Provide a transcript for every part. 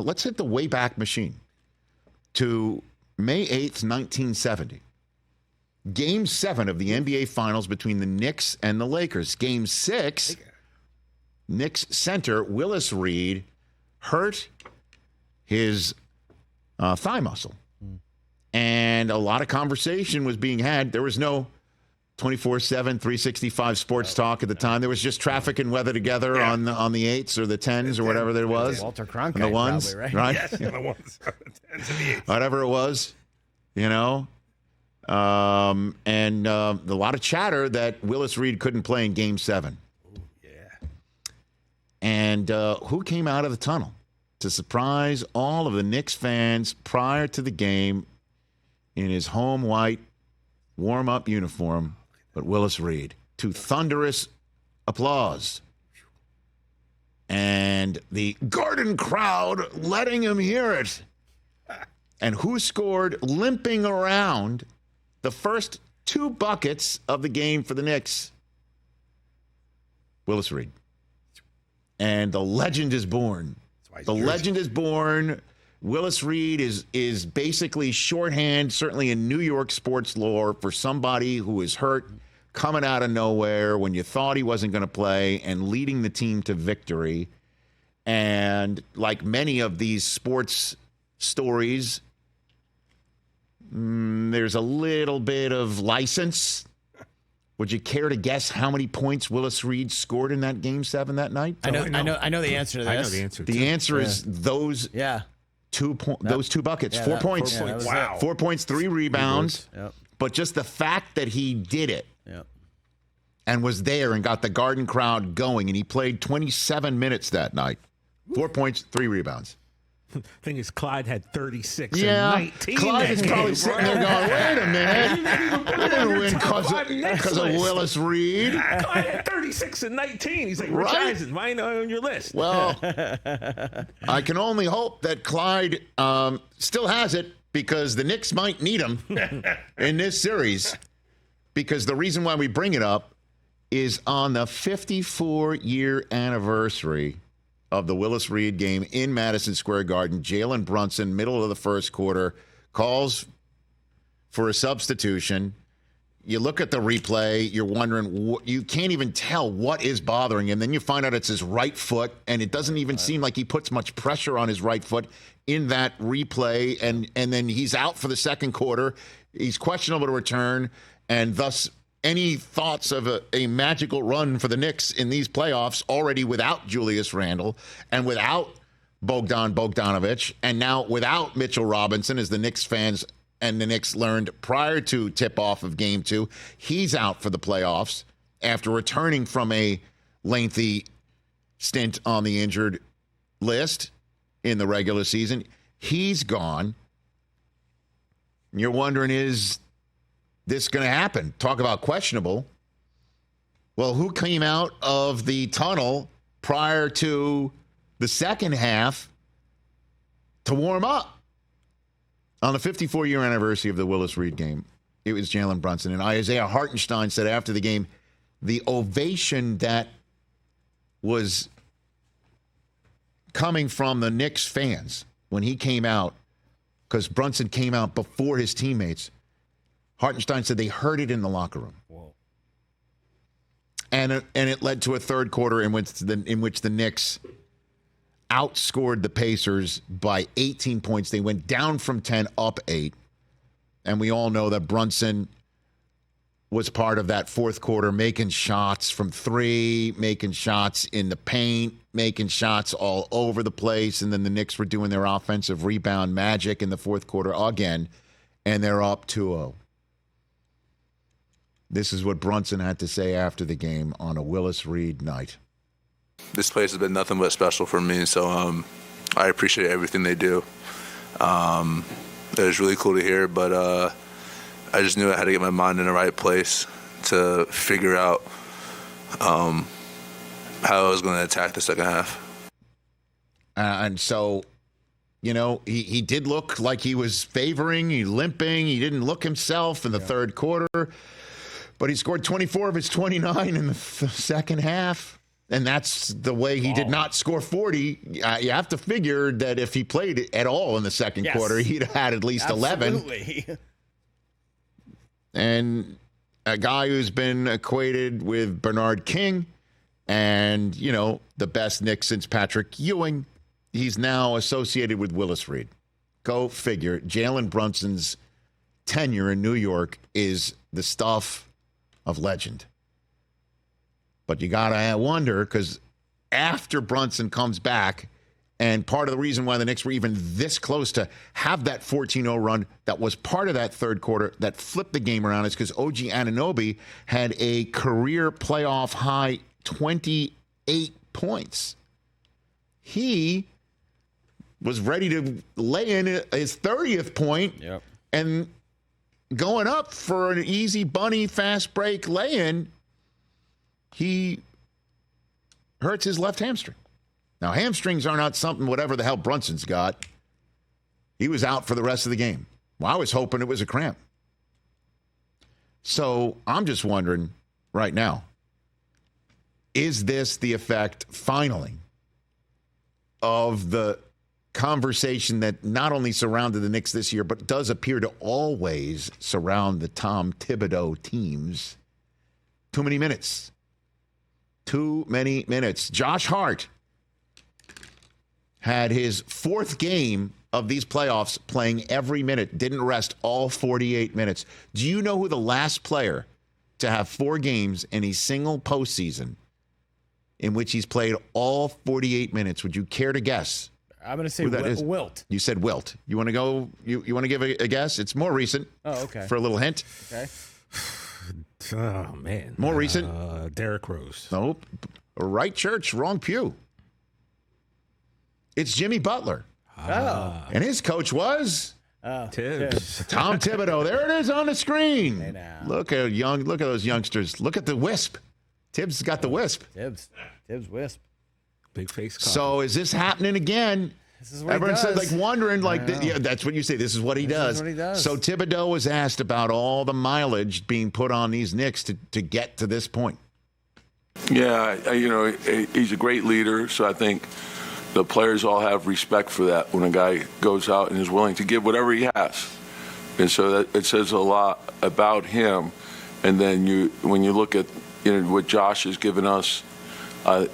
let's hit the Wayback Machine to May 8th, 1970. Game 7 of the NBA Finals between the Knicks and the Lakers. Game 6, Knicks center Willis Reed hurt his thigh muscle. And a lot of conversation was being had. There was no 24/7, 365 sports talk at the time. There was just traffic and weather together on the 8s or the 10s or whatever there was. Walter Cronkite, and the ones, probably, right? Yes, the ones. 10s and the 8s. Whatever it was, you know. And a lot of chatter that Willis Reed couldn't play in Game 7. Ooh, yeah. And who came out of the tunnel to surprise all of the Knicks fans prior to the game in his home white warm-up uniform, but Willis Reed, to thunderous applause. And the Garden crowd letting him hear it. And who scored limping around the first 2 buckets of the game for the Knicks? Willis Reed. And the legend is born. The legend is born. Willis Reed is basically shorthand, certainly in New York sports lore, for somebody who is hurt, coming out of nowhere when you thought he wasn't going to play and leading the team to victory. And like many of these sports stories, there's a little bit of license. Would you care to guess how many points Willis Reed scored in that Game 7 that night? I know the answer to this. I know the answer. The answer is those those 2 buckets, 4 points. 4 points. Wow. 4 points, 3 rebounds. Yep. But just the fact that he did it Yep. and was there and got the Garden crowd going, and he played 27 minutes that night. 4 points, 3 rebounds. Thing is, Clyde had 36 Yeah, and 19. Clyde is probably sitting there going, wait a minute. We didn't win because of Willis Reed. Clyde had 36 and 19. He's like, Rich Right? Eisen, why ain't on your list? Well, I can only hope that Clyde still has it, because the Knicks might need him in this series. Because the reason why we bring it up is on the 54-year anniversary of the Willis Reed game in Madison Square Garden. Jalen Brunson, middle of the first quarter, calls for a substitution. You look at the replay, you're wondering, you can't even tell what is bothering him. Then you find out it's his right foot, and it doesn't even seem like he puts much pressure on his right foot in that replay. And then he's out for the second quarter. He's questionable to return, and thus any thoughts of a magical run for the Knicks in these playoffs, already without Julius Randle and without Bogdanovic, and now without Mitchell Robinson, as the Knicks fans and the Knicks learned prior to tip-off of Game 2. He's out for the playoffs after returning from a lengthy stint on the injured list in the regular season. He's gone. You're wondering, is this going to happen? Talk about questionable. Well, who came out of the tunnel prior to the second half to warm up? On the 54-year anniversary of the Willis Reed game, it was Jalen Brunson. And Isaiah Hartenstein said after the game, the ovation that was coming from the Knicks fans when he came out, because Brunson came out before his teammates, Hartenstein said they heard it in the locker room. Whoa. And it led to a third quarter in which the Knicks outscored the Pacers by 18 points. They went down from 10, up 8. And we all know that Brunson was part of that fourth quarter, making shots from 3, making shots in the paint, making shots all over the place. And then the Knicks were doing their offensive rebound magic in the fourth quarter again, and they're up 2-0. This is what Brunson had to say after the game on a Willis Reed night. This place has been nothing but special for me, so I appreciate everything they do. It was really cool to hear, but I just knew I had to get my mind in the right place to figure out how I was going to attack the second half. And so, you know, he did look like he was favoring, limping. He didn't look himself in the third quarter, but he scored 24 of his 29 in the second half. And that's the way he did not score 40. You have to figure that if he played at all in the second quarter, he'd have had at least 11. Absolutely. And a guy who's been equated with Bernard King and, the best Knicks since Patrick Ewing, he's now associated with Willis Reed. Go figure. Jalen Brunson's tenure in New York is the stuff of legend. But you got to wonder, because after Brunson comes back, and part of the reason why the Knicks were even this close to have that 14-0 run that was part of that third quarter that flipped the game around is because OG Anunoby had a career playoff high 28 points. He was ready to lay in his 30th point and going up for an easy bunny fast break lay-in. He hurts his left hamstring. Now, hamstrings are not something whatever the hell Brunson's got. He was out for the rest of the game. Well, I was hoping it was a cramp. So I'm just wondering right now, is this the effect, finally, of the conversation that not only surrounded the Knicks this year, but does appear to always surround the Tom Thibodeau teams? Too many minutes. Too many minutes. Josh Hart had his fourth game of these playoffs playing every minute, didn't rest all 48 minutes. Do you know who the last player to have 4 games in a single postseason in which he's played all 48 minutes? Would you care to guess? I'm going to say Wilt. You said Wilt. You want to go? You want to give a guess? It's more recent. Oh, okay. For a little hint. Okay. Oh, man. More recent. Derrick Rose. Nope. Right church, wrong pew. It's Jimmy Butler. And his coach was Tibbs. Tom Thibodeau. There it is on the screen. Hey, now. Look at those youngsters. Look at the wisp. Tibbs got the wisp. Tibbs wisp. Big face. So is this happening again? This is what Everyone he said, does. wondering, that's what you say. This is what he does. Is what he does. So Thibodeau was asked about all the mileage being put on these Knicks to get to this point. Yeah, he's a great leader, so I think the players all have respect for that when a guy goes out and is willing to give whatever he has. And so that it says a lot about him. And then when you look at what Josh has given us,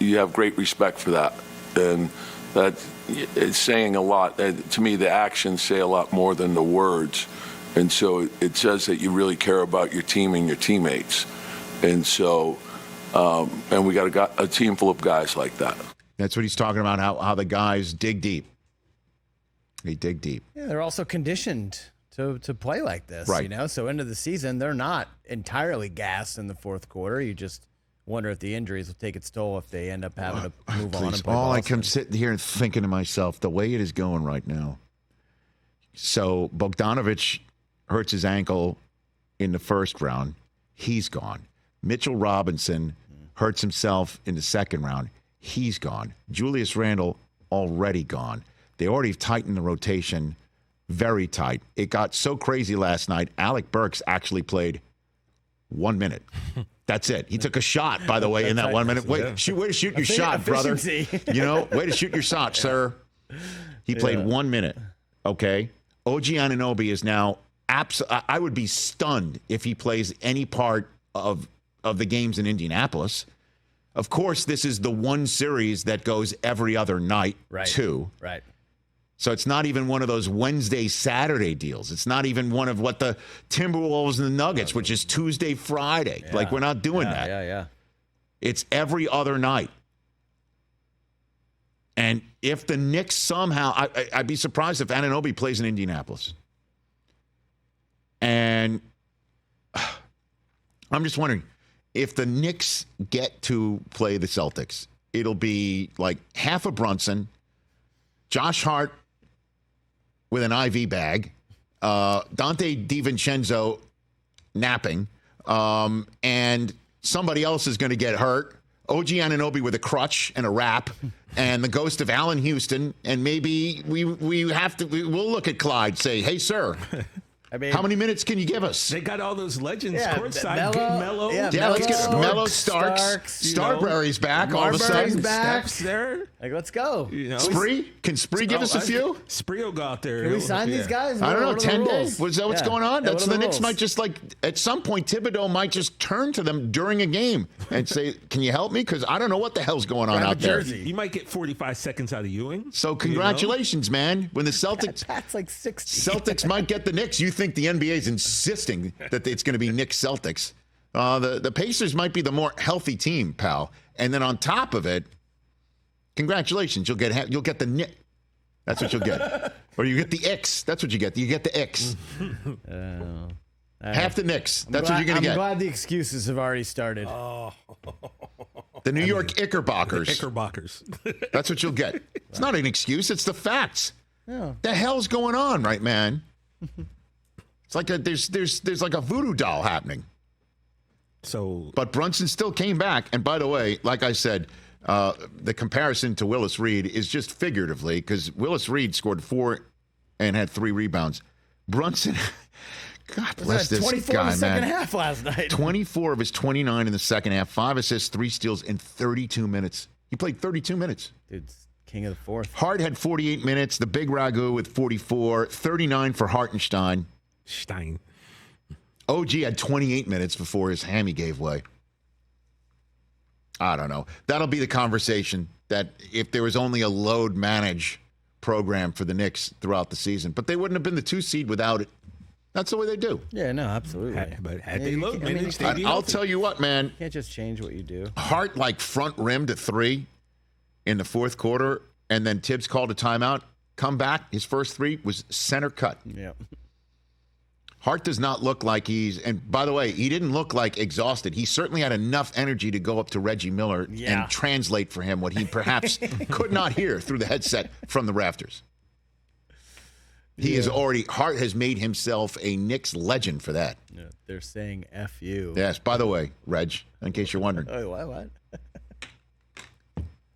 you have great respect for that. And that it's saying a lot. To me, the actions say a lot more than the words. And so it says that you really care about your team and your teammates. And so, and we got a team full of guys like that. That's what he's talking about, how the guys dig deep. They dig deep. Yeah, they're also conditioned to play like this, right. So into the season, they're not entirely gassed in the fourth quarter. You just wonder if the injuries will take its toll if they end up having to move on and play All Boston. I come sitting here and thinking to myself, the way it is going right now. So Bogdanovich hurts his ankle in the first round. He's gone. Mitchell Robinson hurts himself in the second round. He's gone. Julius Randle already gone. They already have tightened the rotation very tight. It got so crazy last night. Alec Burks actually played 1 minute. That's it. He took a shot, by the way, in that 1 minute. Way to shoot your shot, brother. Way to shoot your shot, sir. He played 1 minute. Okay. OG Anunoby is now I would be stunned if he plays any part of the games in Indianapolis. Of course, this is the one series that goes every other night, too. Right. So it's not even one of those Wednesday, Saturday deals. It's not even one of what the Timberwolves and the Nuggets, which is Tuesday, Friday. Yeah. Like, we're not doing that. Yeah. It's every other night. And if the Knicks somehow, I'd be surprised if Anunoby plays in Indianapolis. And I'm just wondering, if the Knicks get to play the Celtics, it'll be like half a Brunson, Josh Hart with an IV bag, Dante DiVincenzo napping, and somebody else is going to get hurt. OG Anunoby with a crutch and a wrap, and the ghost of Allen Houston, and maybe we'll look at Clyde, say, "Hey, sir, I mean, How many minutes can you give us? They got all those legends Yeah, courtside. Melo- Get Melo. yeah, Yeah, let's get Melo, Melo, Starks. you know. Starberry's back all of a Marbury's sudden. back. Steps there. like, let's go. You know. Spree? Can Spree give us a few? Spree will go out there. Can we sign these guys? I don't know, What are the 10 rules? days? Was that what's Yeah. going on? Yeah, That's what are the Knicks rules? might just at some point, Thibodeau might just turn to them during a game and say, can you help me? Because I don't know what the hell's going on Grab a out there. jersey. You might get 45 seconds out of Ewing. So congratulations, man. When the Celtics That's like 60. Celtics might get the Knicks, you think the NBA is insisting that it's going to be Knicks Celtics. The Pacers might be the more healthy team, pal. And then on top of it, congratulations, you'll get the Knicks. That's what you'll get. Or you get the X. That's what you get. You get the X. Half the Knicks. That's what you're going to get. I'm glad the excuses have already started. The New York Knickerbockers. Knickerbockers. That's what you'll get. It's not an excuse. It's the facts. Yeah. The hell's going on, right, man? It's like there's like a voodoo doll happening. So But Brunson still came back. And by the way, like I said, the comparison to Willis Reed is just figuratively because Willis Reed scored 4 and had 3 rebounds. Brunson, God bless this 24 guy, in the second man. half last night. 24 of his 29 in the second half, 5 assists, 3 steals in 32 minutes. He played 32 minutes. Dude's king of the fourth. Hart had 48 minutes. The big Ragu with 44, 39 for Hartenstein. Stein. OG had 28 minutes before his hammy gave way. I don't know. That'll be the conversation that if there was only a load manage program for the Knicks throughout the season, but they wouldn't have been the 2 seed without it. That's the way they do. Yeah, no, absolutely. But had Yeah, they you looked, can't- I man, mean, they'd be I'll healthy. tell you what, man. You can't just change what you do. Hart like front rim to 3 in the fourth quarter, and then Tibbs called a timeout. Come back. His first 3 was center cut. Yeah. Hart does not look like and by the way, he didn't look like exhausted. He certainly had enough energy to go up to Reggie Miller Yeah. and translate for him what he perhaps could not hear through the headset from the rafters. Hart has made himself a Knicks legend for that. Yeah, they're saying F you. Yes, by the way, Reg, in case you're wondering. Oh, what?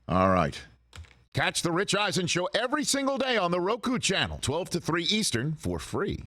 All right. Catch the Rich Eisen Show every single day on the Roku channel, 12 to 3 Eastern for free.